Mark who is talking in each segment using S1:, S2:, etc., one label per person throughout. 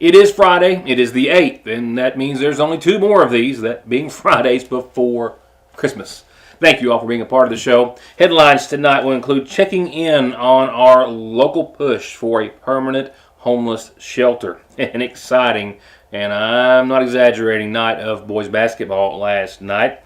S1: It is Friday. It is the 8th, and that means there's only two more of these, that being Fridays before Christmas. Thank you all for being a part of the show. Headlines tonight will include checking in on our local push for a permanent homeless shelter. An exciting, and I'm not exaggerating, night of boys basketball last night.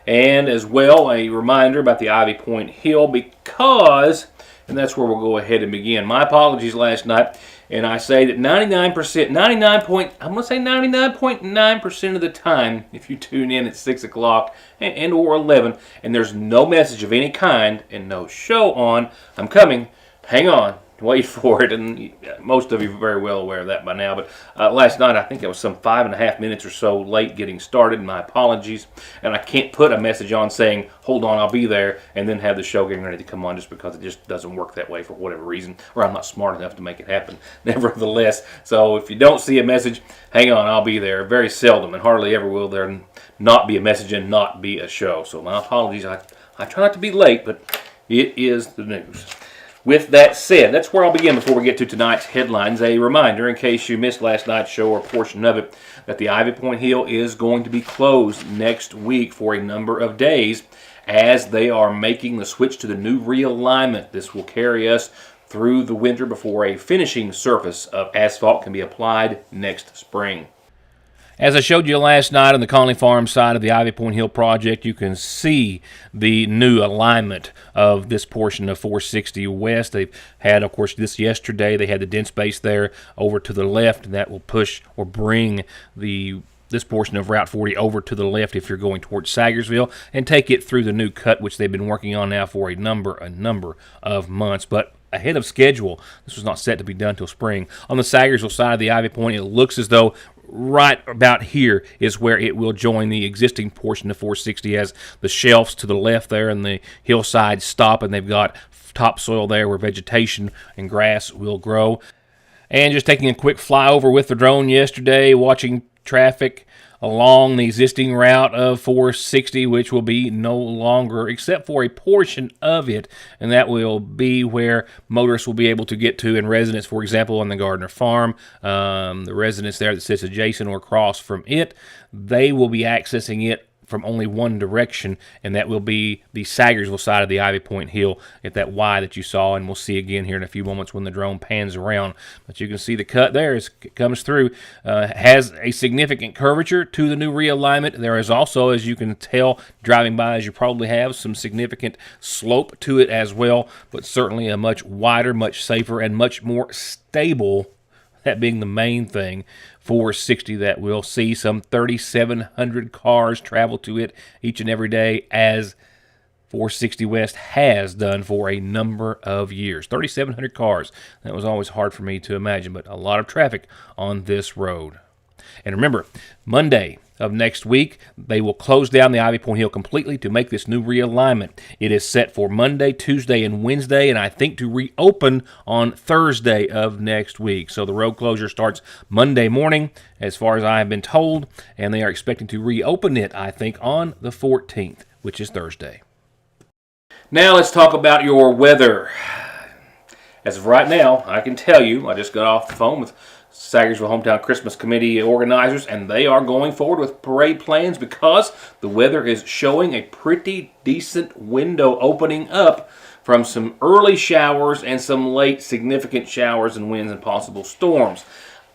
S1: And as well, a reminder about the Ivy Point Hill because, and that's where we'll go ahead and begin. My apologies last night. And I say that 99.9% of the time, if you tune in at 6 o'clock and or 11, and there's no message of any kind and no show on, I'm coming, hang on, wait for it. And most of you are very well aware of that by now. But last night, I think I was some 5.5 minutes or so late getting started. My apologies. And I can't put a message on saying, hold on, I'll be there, and then have the show getting ready to come on just because it just doesn't work that way for whatever reason, or I'm not smart enough to make it happen. Nevertheless, so if you don't see a message, hang on, I'll be there. Very seldom and hardly ever will there not be a message and not be a show. So my apologies. I try not to be late, but it is the news. With that said, that's where I'll begin before we get to tonight's headlines. A reminder, in case you missed last night's show or a portion of it, that the Ivy Point Hill is going to be closed next week for a number of days as they are making the switch to the new realignment. This will carry us through the winter before a finishing surface of asphalt can be applied next spring. As I showed you last night on the Conley Farm side of the Ivy Point Hill project, you can see the new alignment of this portion of 460 West. They've had, of course, this yesterday. They had the dense base there over to the left, and that will push or bring this portion of Route 40 over to the left if you're going towards Sagersville, and take it through the new cut, which they've been working on now for a number of months. But ahead of schedule, this was not set to be done till spring. On the Sagersville side of the Ivy Point, it looks as though right about here is where it will join the existing portion of 460 as the shelves to the left there and the hillside stop, and they've got topsoil there where vegetation and grass will grow. And just taking a quick flyover with the drone yesterday, watching traffic along the existing route of 460, which will be no longer, except for a portion of it, and that will be where motorists will be able to get to, and residents, for example, on the Gardner Farm, the residents there that sits adjacent or across from it, they will be accessing it from only one direction, and that will be the Sagersville side of the Ivy Point Hill at that Y that you saw, and we'll see again here in a few moments when the drone pans around. But you can see the cut there as it comes through. Has a significant curvature to the new realignment. There is also, as you can tell driving by, as you probably have, some significant slope to it as well, but certainly a much wider, much safer, and much more stable, that being the main thing, 460 that we'll see some 3,700 cars travel to it each and every day, as 460 West has done for a number of years. 3,700 cars. That was always hard for me to imagine, but a lot of traffic on this road. And remember, Monday of next week, they will close down the Ivy Point Hill completely to make this new realignment. It is set for Monday, Tuesday, and Wednesday, and I think to reopen on Thursday of next week. So the road closure starts Monday morning, as far as I have been told, and they are expecting to reopen it, I think, on the 14th, which is Thursday. Now let's talk about your weather. As of right now, I can tell you, I just got off the phone with Sagersville Hometown Christmas Committee organizers, and they are going forward with parade plans because the weather is showing a pretty decent window opening up from some early showers and some late significant showers and winds and possible storms.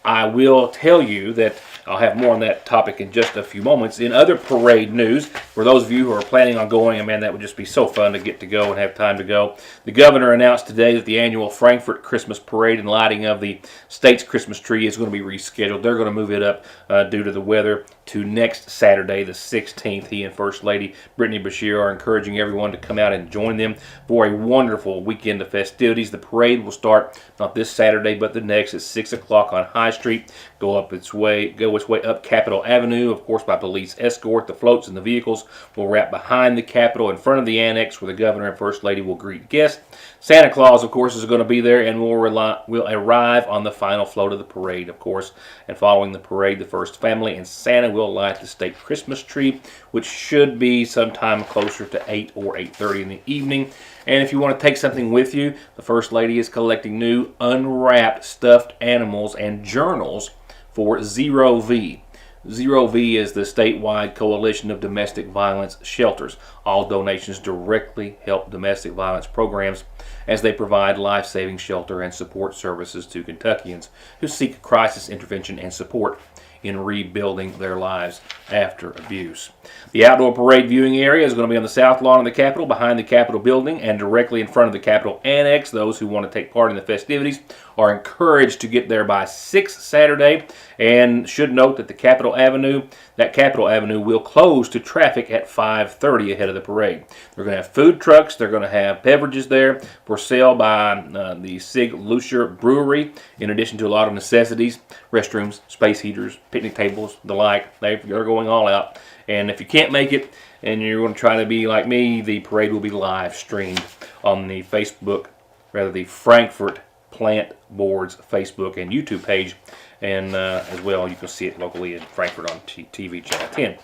S1: I will tell you that I'll have more on that topic in just a few moments. In other parade news, for those of you who are planning on going, man, that would just be so fun to get to go and have time to go. The governor announced today that the annual Frankfort Christmas Parade and lighting of the state's Christmas tree is going to be rescheduled. They're going to move it up due to the weather to next Saturday, the 16th. He and First Lady Brittany Bashir are encouraging everyone to come out and join them for a wonderful weekend of festivities. The parade will start not this Saturday, but the next at 6 o'clock on High Street. Go its way up Capitol Avenue, of course, by police escort. The floats and the vehicles will wrap behind the Capitol in front of the annex where the governor and First Lady will greet guests. Santa Claus, of course, is going to be there and will arrive on the final float of the parade, of course. And following the parade, the first family and Santa will light the state Christmas tree, which should be sometime closer to 8 or 8:30 in the evening. And if you want to take something with you, the First Lady is collecting new unwrapped stuffed animals and journals for Zero V. Zero V is the statewide coalition of domestic violence shelters. All donations directly help domestic violence programs as they provide life-saving shelter and support services to Kentuckians who seek crisis intervention and support in rebuilding their lives after abuse. The outdoor parade viewing area is going to be on the south lawn of the Capitol, behind the Capitol building, and directly in front of the Capitol Annex. Those who want to take part in the festivities are encouraged to get there by 6 Saturday, and should note that Capitol Avenue will close to traffic at 5:30 ahead of the parade. They're going to have food trucks. They're going to have beverages there for sale by the Sig Lucier Brewery, in addition to a lot of necessities, restrooms, space heaters, picnic tables, the like. They're going all out. And if you can't make it and you're going to try to be like me, the parade will be live streamed on the the Frankfort Plant Board's Facebook and YouTube page. And as well, you can see it locally in Frankfort on TV Channel 10.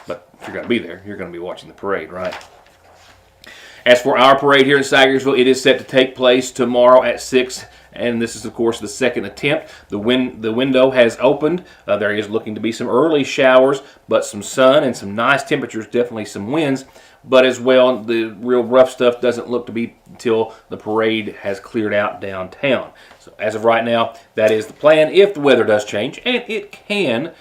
S1: But if you're going to be there, you're going to be watching the parade, right? As for our parade here in Sagersville, it is set to take place tomorrow at 6, and this is, of course, the second attempt. The window has opened. There is looking to be some early showers, but some sun and some nice temperatures, definitely some winds. But as well, the real rough stuff doesn't look to be until the parade has cleared out downtown. So as of right now, that is the plan. If the weather does change, and it can,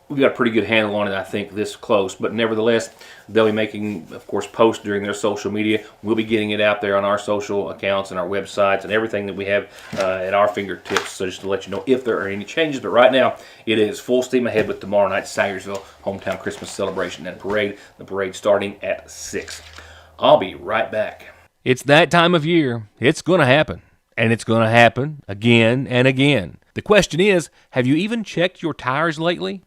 S1: we've got a pretty good handle on it, I think, this close. But nevertheless, they'll be making, of course, posts during their social media. We'll be getting it out there on our social accounts and our websites and everything that we have at our fingertips. So just to let you know if there are any changes. But right now, it is full steam ahead with tomorrow night's Sagersville Hometown Christmas Celebration and Parade. The parade starting at 6. I'll be right back. It's that time of year. It's going to happen. And it's going to happen again and again. The question is, have you even checked your tires lately?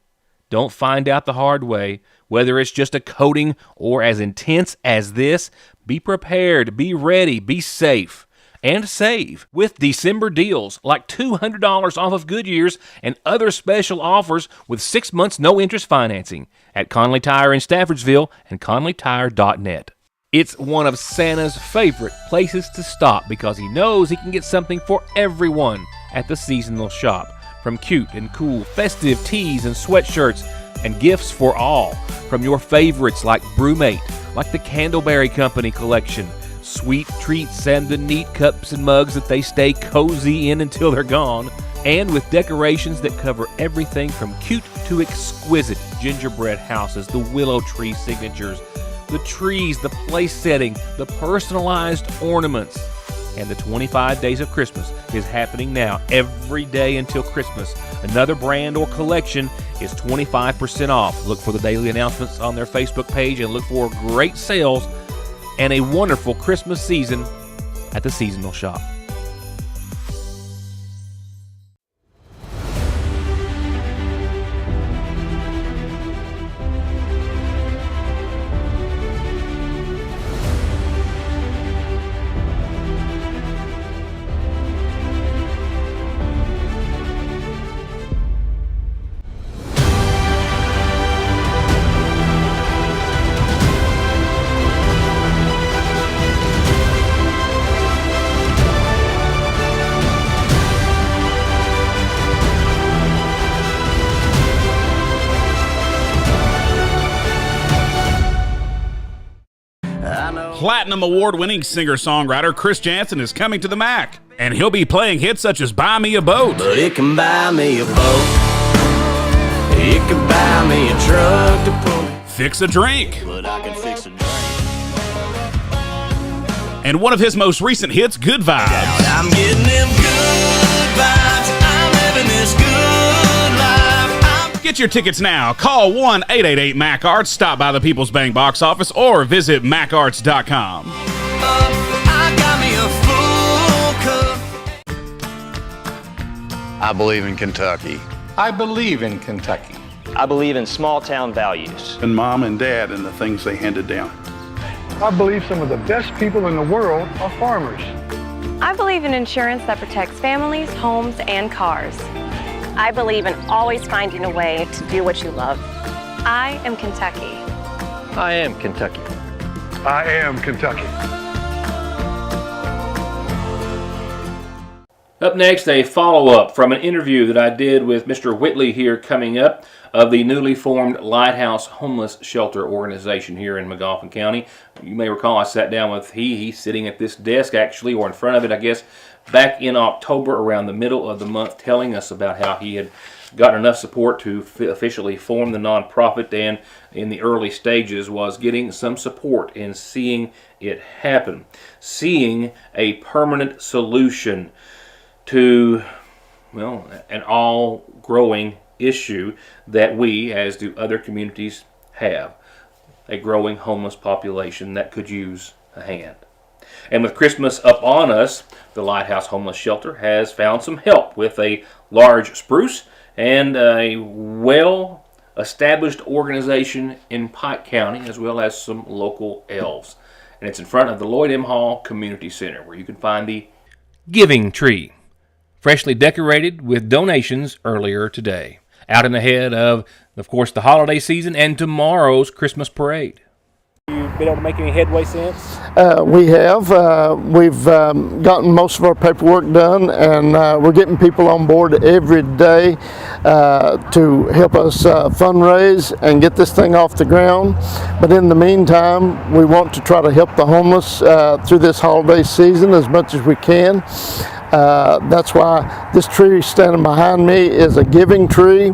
S1: Don't find out the hard way. Whether it's just a coating or as intense as this, be prepared, be ready, be safe, and save with December deals like $200 off of Goodyear's and other special offers with 6 months no interest financing at Conley Tire in Staffordsville and ConleyTire.net. It's one of Santa's favorite places to stop because he knows he can get something for everyone at the seasonal shop. From cute and cool festive tees and sweatshirts and gifts for all. From your favorites like Brewmate, like the Candleberry Company collection, sweet treats and the neat cups and mugs that they stay cozy in until they're gone. And with decorations that cover everything from cute to exquisite gingerbread houses, the willow tree signatures, the trees, the place setting, the personalized ornaments. And the 25 Days of Christmas is happening now every day until Christmas. Another brand or collection is 25% off. Look for the daily announcements on their Facebook page and look for great sales and a wonderful Christmas season at the seasonal shop.
S2: Platinum Award-winning singer-songwriter Chris Janson is coming to the MAC, and he'll be playing hits such as Buy Me a Boat.
S3: But it can buy me a boat. It can buy me a truck to pull.
S2: Fix a Drink.
S3: But I can fix a drink.
S2: And one of his most recent hits, Good Vibes.
S3: I'm getting them good vibes. I'm living this good life.
S2: Get your tickets now. Call 1-888-MAC-ARTS, stop by the People's Bank box office, or visit macarts.com.
S3: I got me a full cup.
S4: I believe in Kentucky.
S5: I believe in Kentucky.
S6: I believe in small-town values.
S7: And mom and dad and the things they handed down.
S8: I believe some of the best people in the world are farmers.
S9: I believe in insurance that protects families, homes, and cars.
S10: I believe in always finding a way to do what you love.
S9: I am Kentucky.
S6: I am Kentucky.
S8: I am Kentucky.
S1: Up next, a follow-up from an interview that I did with Mr. Whitley here coming up of the newly formed Lighthouse Homeless Shelter organization here in Magoffin County. You may recall I sat down with he's sitting at this desk actually, or in front of it I guess, back in October around the middle of the month, telling us about how he had gotten enough support to officially form the nonprofit, and in the early stages was getting some support in seeing it happen, seeing a permanent solution to, well, an all-growing issue that we, as do other communities, have. A growing homeless population that could use a hand. And with Christmas upon us, the Lighthouse Homeless Shelter has found some help with a large spruce and a well-established organization in Pike County, as well as some local elves. And it's in front of the Lloyd M. Hall Community Center, where you can find the Giving Tree, freshly decorated with donations earlier today, out in ahead of course, the holiday season and tomorrow's Christmas parade. You've been able to make any headway since?
S8: We have. We've gotten most of our paperwork done, and we're getting people on board every day to help us fundraise and get this thing off the ground. But in the meantime, we want to try to help the homeless through this holiday season as much as we can. That's why this tree standing behind me is a giving tree,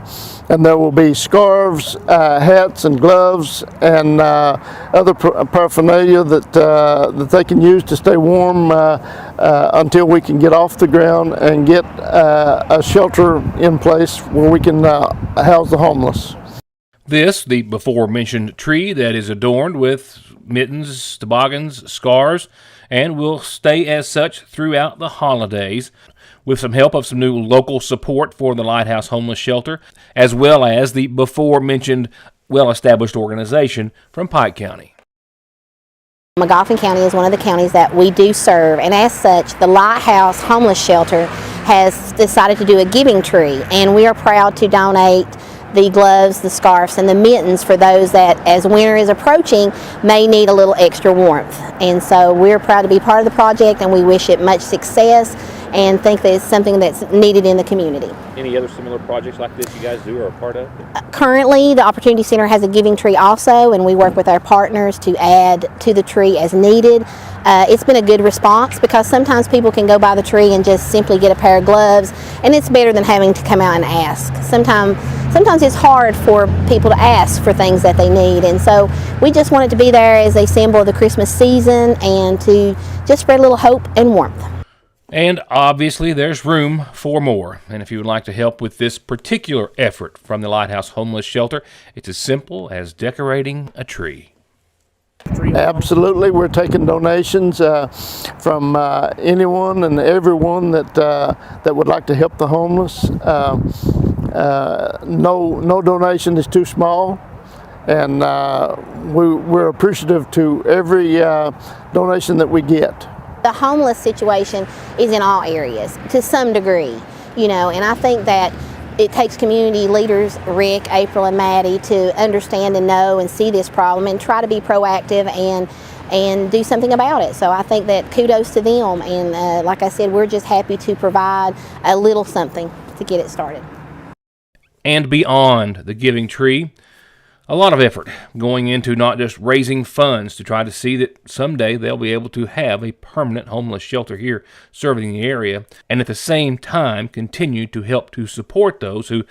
S8: and there will be scarves, hats and gloves, and other paraphernalia that they can use to stay warm until we can get off the ground and get a shelter in place where we can house the homeless.
S1: This, the before-mentioned tree that is adorned with mittens, toboggans, scarves, and will stay as such throughout the holidays, with some help of some new local support for the Lighthouse Homeless Shelter, as well as the before-mentioned well-established organization from Pike County.
S4: Magoffin County is one of the counties that we do serve, and as such, the Lighthouse Homeless Shelter has decided to do a giving tree, and we are proud to donate the gloves, the scarves, and the mittens for those that, as winter is approaching, may need a little extra warmth. And so we're proud to be part of the project, and we wish it much success and think that it's something that's needed in the community.
S1: Any other similar projects like this you guys do or are a part of?
S4: Currently, the Opportunity Center has a giving tree also, and we work with our partners to add to the tree as needed. It's been a good response because sometimes people can go by the tree and just simply get a pair of gloves, and it's better than having to come out and ask. Sometimes it's hard for people to ask for things that they need, and so we just wanted to be there as a symbol of the Christmas season and to just spread a little hope and warmth.
S1: And obviously there's room for more. And if you would like to help with this particular effort from the Lighthouse Homeless Shelter, it's as simple as decorating a tree.
S8: Absolutely, we're taking donations from anyone and everyone that would like to help the homeless. No donation is too small, and we're appreciative to every donation that we get.
S4: The homeless situation is in all areas to some degree, and I think that it takes community leaders, Rick, April, and Maddie, to understand and know and see this problem and try to be proactive and do something about it. So I think that kudos to them, and like I said, we're just happy to provide a little something to get it started.
S1: And beyond the giving tree, a lot of effort going into not just raising funds to try to see that someday they'll be able to have a permanent homeless shelter here serving the area, and at the same time continue to help to support those who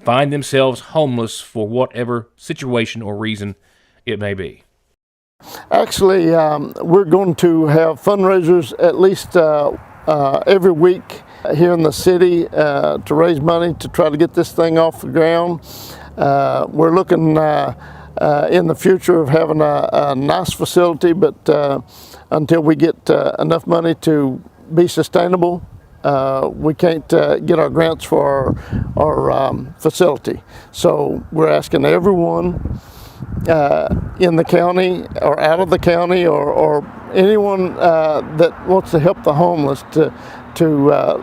S1: find themselves homeless for whatever situation or reason it may be.
S8: Actually, we're going to have fundraisers at least every week here in the city to raise money to try to get this thing off the ground. We're looking in the future of having a nice facility, but until we get enough money to be sustainable, we can't get our grants for our facility. So we're asking everyone in the county or out of the county or anyone that wants to help the homeless to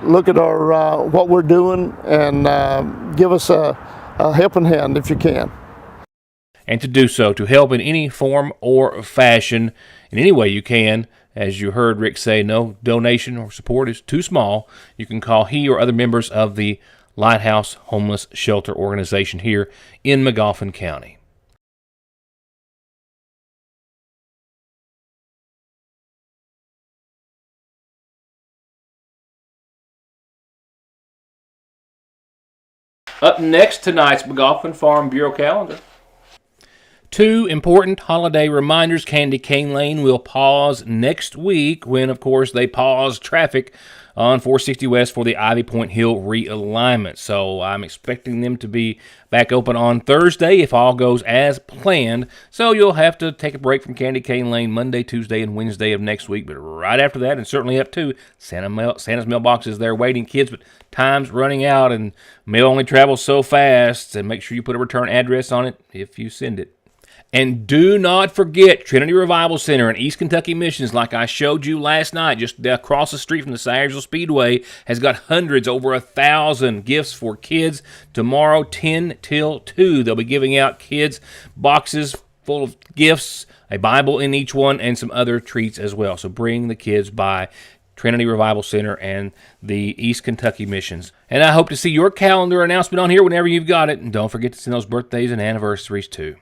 S8: look at our what we're doing and give us a helping hand if you can.
S1: And to do so, to help in any form or fashion, in any way you can, As you heard Rick say, no donation or support is too small. You can call he or other members of the Lighthouse Homeless Shelter organization here in Magoffin County. Up next, tonight's Magoffin Farm Bureau calendar. 2 important holiday reminders. Candy Cane Lane will pause next week when, of course, they pause traffic on 460 West for the Ivy Point Hill realignment. So I'm expecting them to be back open on Thursday if all goes as planned. So you'll have to take a break from Candy Cane Lane Monday, Tuesday, and Wednesday of next week. But right after that, and certainly up to, Santa's mailbox is there waiting, kids, but time's running out and mail only travels so fast. And make sure you put a return address on it if you send it. And do not forget, Trinity Revival Center in East Kentucky Missions, like I showed you last night, just across the street from the Sayersville Speedway, has got hundreds, over 1,000 gifts for kids. Tomorrow, 10 till 2, they'll be giving out kids boxes full of gifts, a Bible in each one, and some other treats as well. So bring the kids by Trinity Revival Center and the East Kentucky Missions. And I hope to see your calendar announcement on here whenever you've got it. And don't forget to send those birthdays and anniversaries too.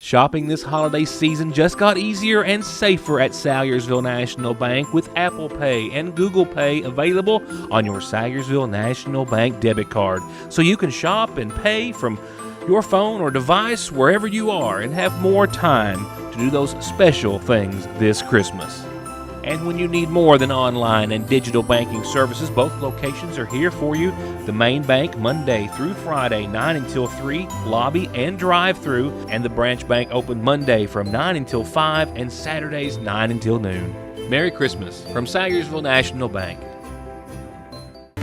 S1: Shopping this holiday season just got easier and safer at Salyersville National Bank with Apple Pay and Google Pay available on your Salyersville National Bank debit card. So you can shop and pay from your phone or device wherever you are and have more time to do those special things this Christmas. And when you need more than online and digital banking services, both locations are here for you. The main bank, Monday through Friday, 9 until 3, lobby and drive-through, and the branch bank open Monday from 9 until 5 and Saturdays 9 until noon. Merry Christmas from Salyersville National Bank.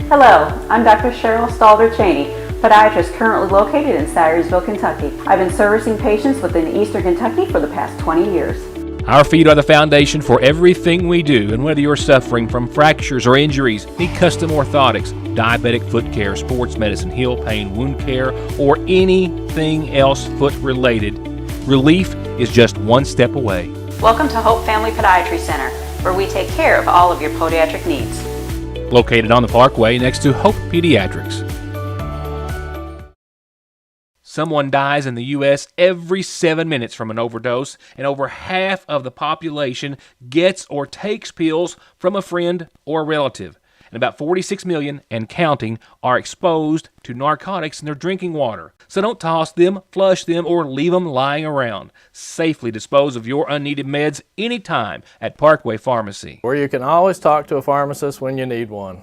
S11: Hello, I'm Dr. Cheryl Stalder-Cheney, podiatrist currently located in Salyersville, Kentucky. I've been servicing patients within Eastern Kentucky for the past 20 years.
S1: Our feet are the foundation for everything we do, and whether you're suffering from fractures or injuries, need custom orthotics, diabetic foot care, sports medicine, heel pain, wound care, or anything else foot related, relief is just one step away.
S11: Welcome to Hope Family Podiatry Center, where we take care of all of your podiatric needs.
S1: Located on the Parkway next to Hope Pediatrics. Someone dies in the U.S. every 7 minutes from an overdose, and over half of the population gets or takes pills from a friend or relative. And about 46 million and counting are exposed to narcotics in their drinking water. So don't toss them, flush them, or leave them lying around. Safely dispose of your unneeded meds anytime at Parkway Pharmacy,
S12: where you can always talk to a pharmacist when you need one.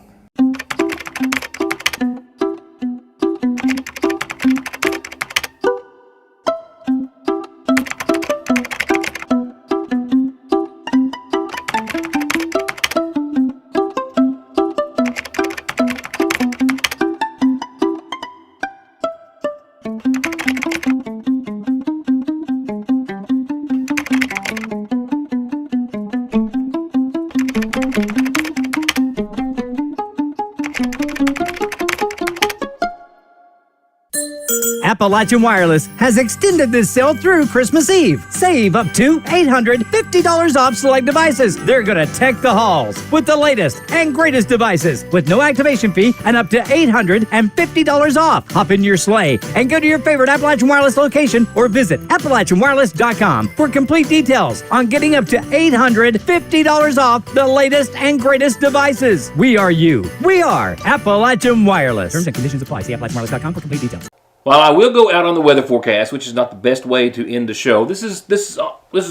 S13: Appalachian Wireless has extended this sale through Christmas Eve. Save up to $850 off select devices. They're going to tech the halls with the latest and greatest devices with no activation fee and up to $850 off. Hop in your sleigh and go to your favorite Appalachian Wireless location or visit AppalachianWireless.com for complete details on getting up to $850 off the latest and greatest devices. We are you. We are Appalachian Wireless. Terms and conditions apply. See AppalachianWireless.com for complete details.
S1: While I will go out on the weather forecast, which is not the best way to end the show, this is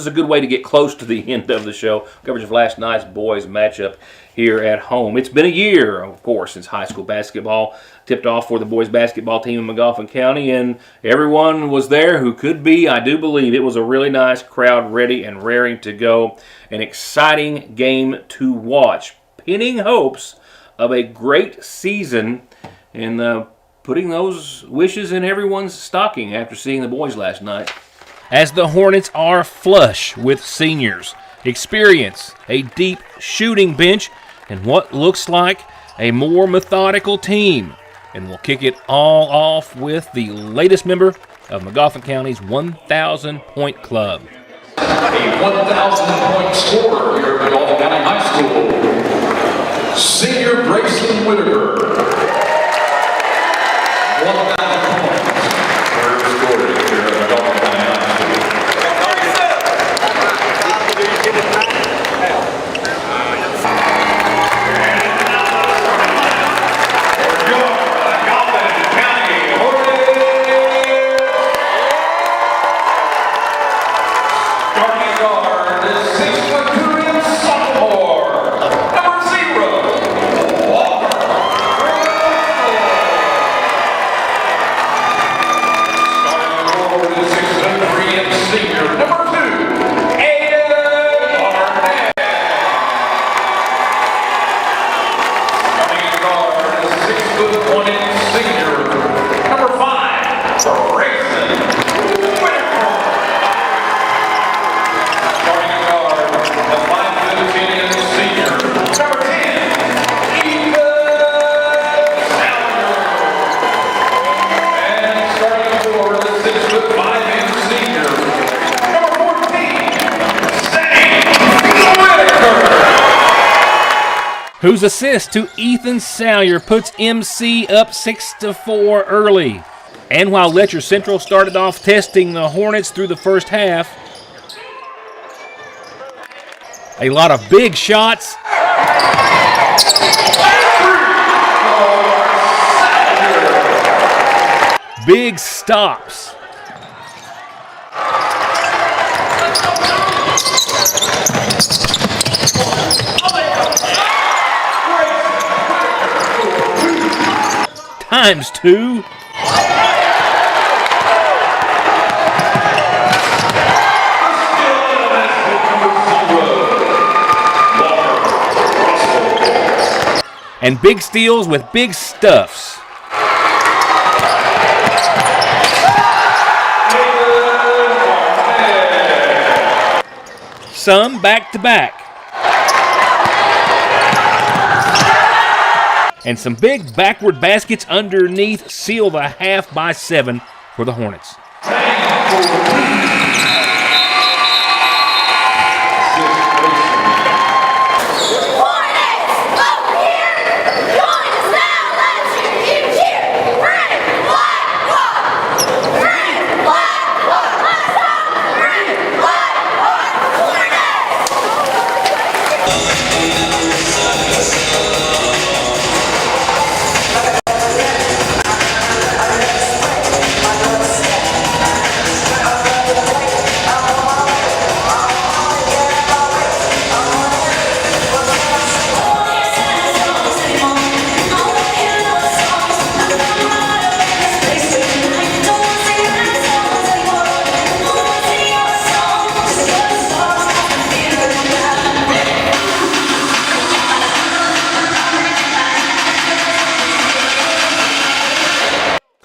S1: a good way to get close to the end of the show. Coverage of last night's boys matchup here at home. It's been a year, of course, since high school basketball tipped off for the boys basketball team in Magoffin County, and everyone was there who could be. I do believe it was a really nice crowd, ready and raring to go. An exciting game to watch, pinning hopes of a great season and putting those wishes in everyone's stocking after seeing the boys last night. As the Hornets are flush with seniors, experience, a deep shooting bench, and what looks like a more methodical team. And we'll kick it all off with the latest member of McGoffin County's 1,000-point club.
S14: A 1,000-point scorer here at McGoffin County High School, senior Grayson Whitaker. 1,000 points for her scoring here at McGoffin County High School.
S1: Whose assist to Ethan Salyer puts MC up 6-4 early. And while Letcher Central started off testing the Hornets through the first half, a lot of big shots. Big stops. Times two. And big steals with big stuffs. Some back-to-back. And some big backward baskets underneath seal the half by 7 for the Hornets.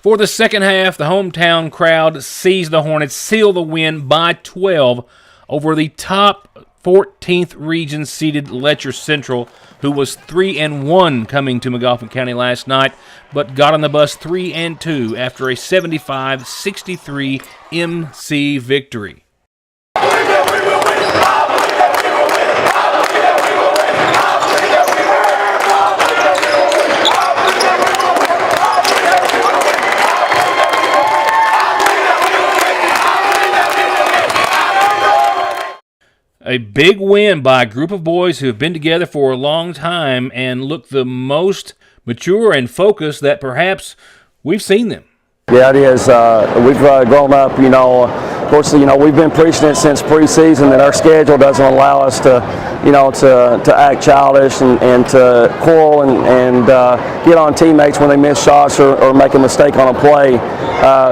S1: For the second half, the hometown crowd sees the Hornets seal the win by 12 over the top 14th region seeded Letcher Central, who was 3-1 coming to McGoffin County last night, but got on the bus 3-2 after a 75-63 MC victory. A big win by a group of boys who have been together for a long time and look the most mature and focused that perhaps we've seen them.
S15: Yeah, it is. We've grown up, of course, we've been preaching it since preseason that our schedule doesn't allow us to, to act childish and to quarrel and get on teammates when they miss shots or make a mistake on a play.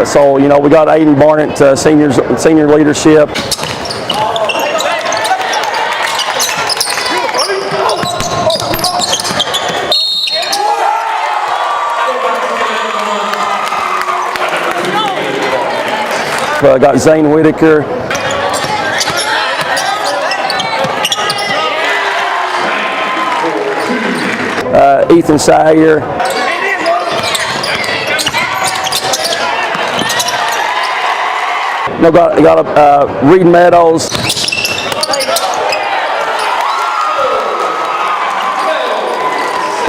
S15: So, we got Aiden Barnett, senior leadership. Got Zane Whitaker. Ethan Salyer. got Reed Meadows.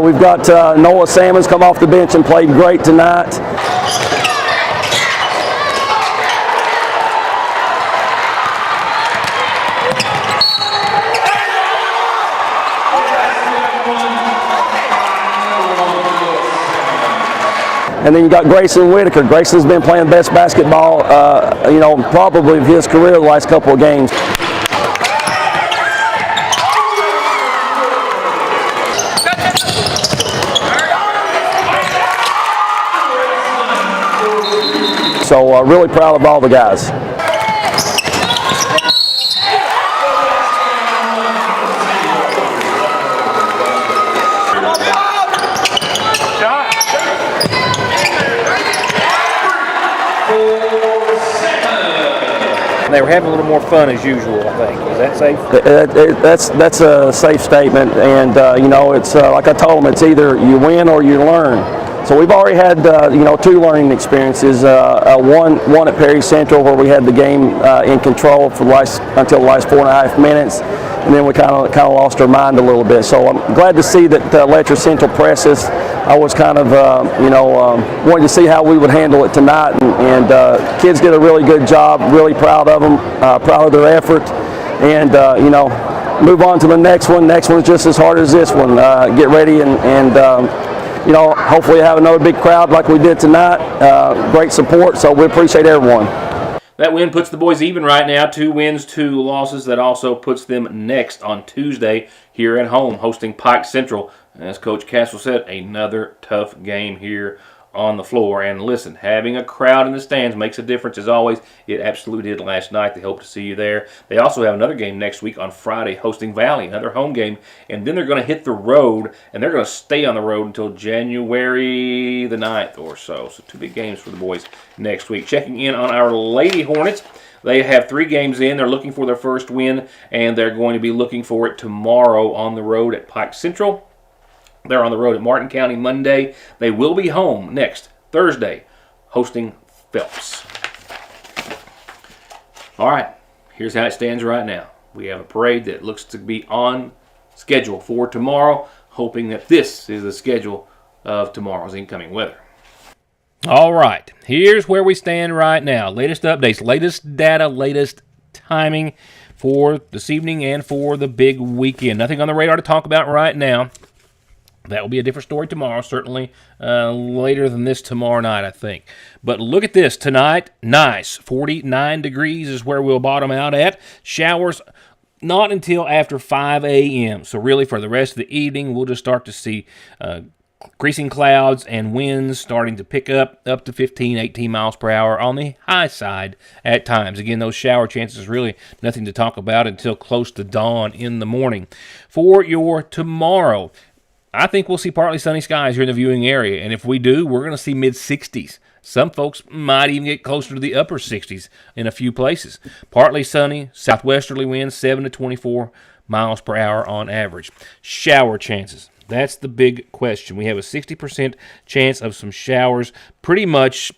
S15: We've got Noah Salmons come off the bench and played great tonight. And then you got Grayson Whitaker. Grayson's been playing best basketball, probably of his career the last couple of games. So really proud of all the guys.
S1: They were having a little more fun as usual, I think. Is that safe?
S15: That's a safe statement, and it's like I told them, it's either you win or you learn. So we've already had 2 learning experiences. One at Perry Central where we had the game in control for until the last 4.5 minutes, and then we kind of lost our mind a little bit. So I'm glad to see that Letcher Central presses. I was kind of wanting to see how we would handle it tonight, and kids did a really good job. Really proud of them, proud of their effort, and move on to the next one. Next one's just as hard as this one. Get ready and hopefully have another big crowd like we did tonight. Great support, so we appreciate everyone.
S1: That win puts the boys even right now. 2 wins, 2 losses. That also puts them next on Tuesday here at home, hosting Pike Central. As Coach Castle said, another tough game here on the floor. And listen, having a crowd in the stands makes a difference as always. It absolutely did last night. They hope to see you there. They also have another game next week on Friday, hosting Valley, another home game. And then they're going to hit the road, and they're going to stay on the road until January the 9th or so. So 2 big games for the boys next week. Checking in on our Lady Hornets. They have 3 games in. They're looking for their first win, and they're going to be looking for it tomorrow on the road at Pike Central. They're on the road at Martin County Monday. They will be home next Thursday, hosting Phelps. All right, here's how it stands right now. We have a parade that looks to be on schedule for tomorrow, hoping that this is the schedule of tomorrow's incoming weather. All right, here's where we stand right now. Latest updates, latest data, latest timing for this evening and for the big weekend. Nothing on the radar to talk about right now. That will be a different story tomorrow, certainly later than this tomorrow night, I think. But look at this. Tonight, nice. 49 degrees is where we'll bottom out at. Showers not until after 5 a.m. So really for the rest of the evening, we'll just start to see increasing clouds and winds starting to pick up to 15, 18 miles per hour on the high side at times. Again, those shower chances really nothing to talk about until close to dawn in the morning. For your tomorrow, I think we'll see partly sunny skies here in the viewing area, and if we do, we're going to see mid-60s. Some folks might even get closer to the upper 60s in a few places. Partly sunny, southwesterly winds, 7 to 24 miles per hour on average. Shower chances. That's the big question. We have a 60% chance of some showers pretty much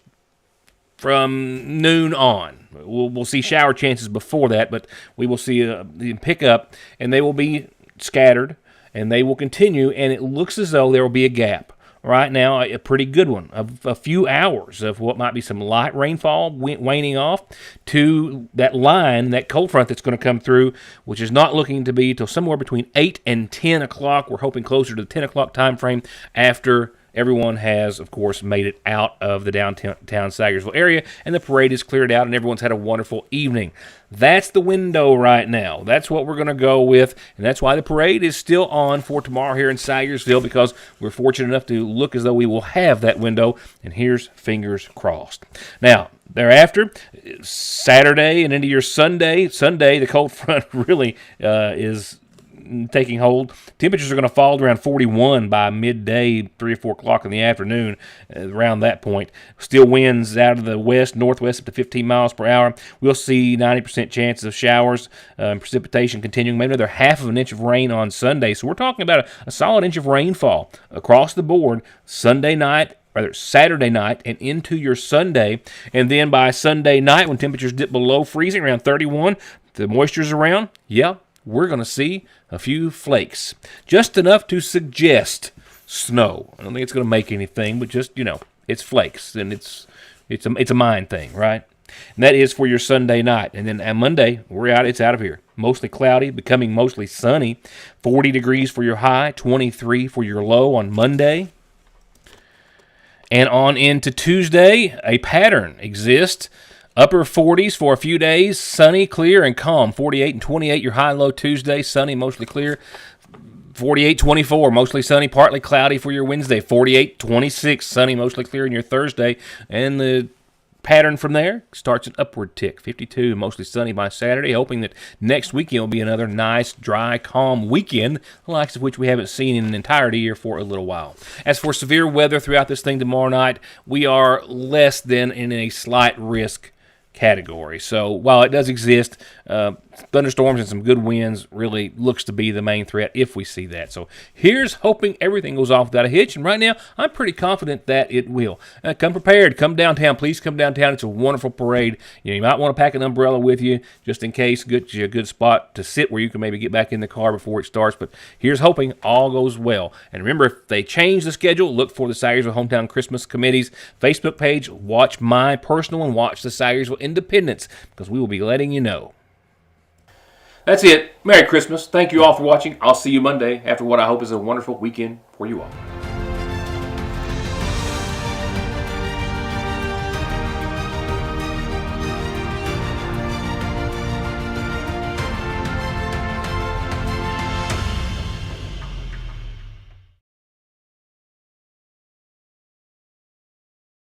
S1: from noon on. We'll see shower chances before that, but we will see them pick up, and they will be scattered, and they will continue, and it looks as though there will be a gap. Right now, a pretty good one of a few hours of what might be some light rainfall waning off to that line, that cold front that's going to come through, which is not looking to be till somewhere between 8 and 10 o'clock. We're hoping closer to the 10 o'clock time frame after everyone has, of course, made it out of the downtown Sagersville area, and the parade is cleared out, and everyone's had a wonderful evening. That's the window right now. That's what we're going to go with, and that's why the parade is still on for tomorrow here in Sagersville, because we're fortunate enough to look as though we will have that window, and here's fingers crossed. Now, thereafter, Saturday and into your Sunday, the cold front really is taking hold. Temperatures are going to fall around 41 by midday, 3 or 4 o'clock in the afternoon, around that point. Still winds out of the west, northwest up to 15 miles per hour. We'll see 90% chances of showers and precipitation continuing, maybe another half of an inch of rain on Sunday. So we're talking about a solid inch of rainfall across the board Sunday night Saturday night and into your Sunday. And then by Sunday night, when temperatures dip below freezing, around 31, the moisture's around, we're going to see a few flakes. Just enough to suggest snow. I don't think it's going to make anything, but just, it's flakes, and it's a mind thing, right? And that is for your Sunday night. And then on Monday, it's out of here. Mostly cloudy, becoming mostly sunny. 40 degrees for your high, 23 for your low on Monday. And on into Tuesday, a pattern exists. Upper 40s for a few days, sunny, clear, and calm. 48 and 28, your high and low Tuesday, sunny, mostly clear. 48, 24, mostly sunny, partly cloudy for your Wednesday. 48, 26, sunny, mostly clear in your Thursday. And the pattern from there starts an upward tick. 52, mostly sunny by Saturday, hoping that next weekend will be another nice, dry, calm weekend, the likes of which we haven't seen in an entirety here for a little while. As for severe weather throughout this thing tomorrow night, we are less than in a slight risk category. So while it does exist, thunderstorms and some good winds really looks to be the main threat if we see that. So here's hoping everything goes off without a hitch. And right now, I'm pretty confident that it will. Come prepared. Come downtown. Please come downtown. It's a wonderful parade. You might want to pack an umbrella with you just in case. Get you a good spot to sit where you can maybe get back in the car before it starts. But here's hoping all goes well. And remember, if they change the schedule, look for the Sayersville Hometown Christmas Committee's Facebook page. Watch my personal and watch the Sayersville Independence, because we will be letting you know. That's it. Merry Christmas. Thank you all for watching. I'll see you Monday after what I hope is a wonderful weekend for you all.